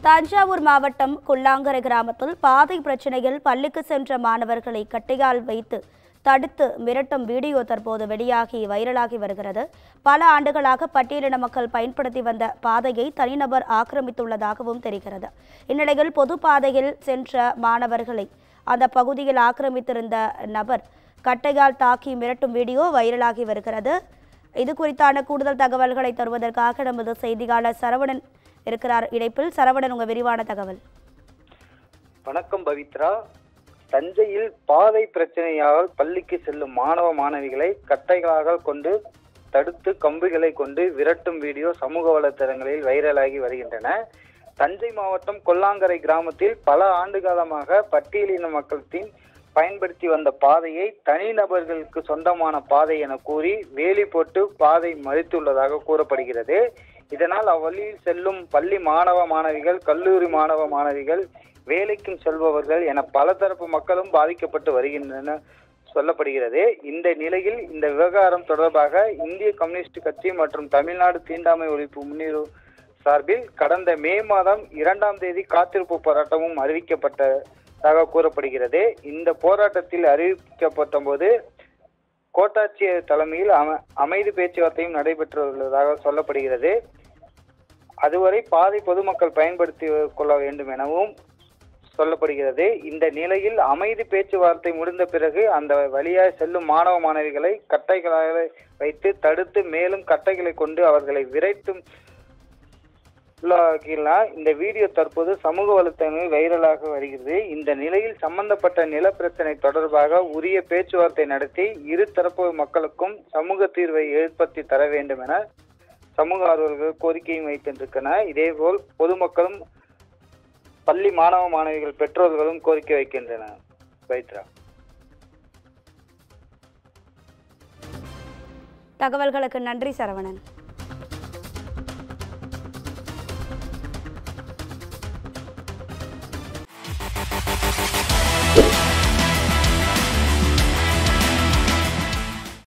தஞ்சாவூர் மாவட்டம் குள்ளாங்கரை கிராமத்தில் பாதை பிரச்சனையில் பள்ளிக்கு சென்ற மாணவர்களை கட்டையால் வைத்து தடுத்து மிரட்டும் வீடியோ தற்போது வெளியாகி வைரலாகி வருகிறது. பல ஆண்டுகளாக பட்டியலின மக்கள் பயன்படுத்தி வந்த பாதையை தனிநபர் ஆக்கிரமித்துள்ளதாகவும் தெரிகிறது. இந்நிலையில் பொது பாதையில் சென்ற மாணவர்களை அந்த பகுதியில் ஆக்கிரமித்திருந்த நபர் கட்டையால் தாக்கி மிரட்டும் வீடியோ வைரலாகி வருகிறது. இது குறித்தான கூடுதல் தகவல்களை தருவதற்காக நமது செய்தியாளர் சரவணன் இருக்கிறார் இணைப்பில். சரவணன், உங்க விரிவான தகவல். வணக்கம் பவித்ரா. தஞ்சையில் பாதை பிரச்சனையால் பள்ளிக்கு செல்லும் மாணவ மாணவிகளை கட்டைகளாக கொண்டு தடுத்து கம்பிகளை கொண்டு விரட்டும் வீடியோ சமூக வலைதளங்களில் வைரலாகி வருகின்றன. தஞ்சை மாவட்டம் கொல்லாங்கரை கிராமத்தில் பல ஆண்டு காலமாக பட்டியலின மக்களின் பயன்படுத்தி வந்த பாதையை தனிநபர்களுக்கு சொந்தமான பாதை என கூறி வேலி போட்டு பாதை மறித்துள்ளதாக கூறப்படுகிறது. இதனால் அவ்வழியில் செல்லும் பள்ளி மாணவ மாணவிகள், கல்லூரி மாணவ மாணவிகள், வேலைக்கும் செல்பவர்கள் என பல தரப்பு மக்களும் பாதிக்கப்பட்டு வருகின்றன சொல்லப்படுகிறது. இந்த நிலையில் இந்த விவகாரம் தொடர்பாக இந்திய கம்யூனிஸ்ட் கட்சி மற்றும் தமிழ்நாடு தீண்டாமை ஒழிப்பு முன்னேறு சார்பில் கடந்த மே மாதம் 2ஆம் தேதி காத்திருப்பு போராட்டமும் அறிவிக்கப்பட்டதாக கூறப்படுகிறது. இந்த போராட்டத்தில் அறிவிக்கப்பட்ட போது கோட்டாட்சியர் தலைமையில் அமைதி பேச்சுவார்த்தையும் நடைபெற்றுள்ளதாக சொல்லப்படுகிறது. அதுவரை பாதை பொதுமக்கள் பயன்படுத்தி கொள்ள வேண்டும் எனவும் சொல்லப்படுகிறது. இந்த நிலையில் அமைதி பேச்சுவார்த்தை முடிந்த பிறகு அந்த வழியாக செல்லும் மாணவ மாணவிகளை கட்டைகளாக வைத்து தடுத்து மேலும் கட்டைகளை கொண்டு அவர்களை விரைத்தும் இந்த வீடியோ தற்போது சமூக வலைத்தளங்களில் வைரலாக வருகிறது. இந்த நிலையில் சம்பந்தப்பட்ட நில பிரச்சனை தொடர்பாக உரிய பேச்சுவார்த்தை நடத்தி இரு தரப்பு மக்களுக்கும் சமூக தீர்வை ஏற்படுத்தி தர வேண்டும் என சமூக ஆர்வலர்கள் கோரிக்கையும் வைத்திருக்கின்றனர். இதேபோல் பொதுமக்களும் பள்ளி மாணவ மாணவிகள் பெற்றோர்களும் கோரிக்கை வைக்கின்றனர். பவித்ரா, தகவல்களுக்கு நன்றி சரவணன்.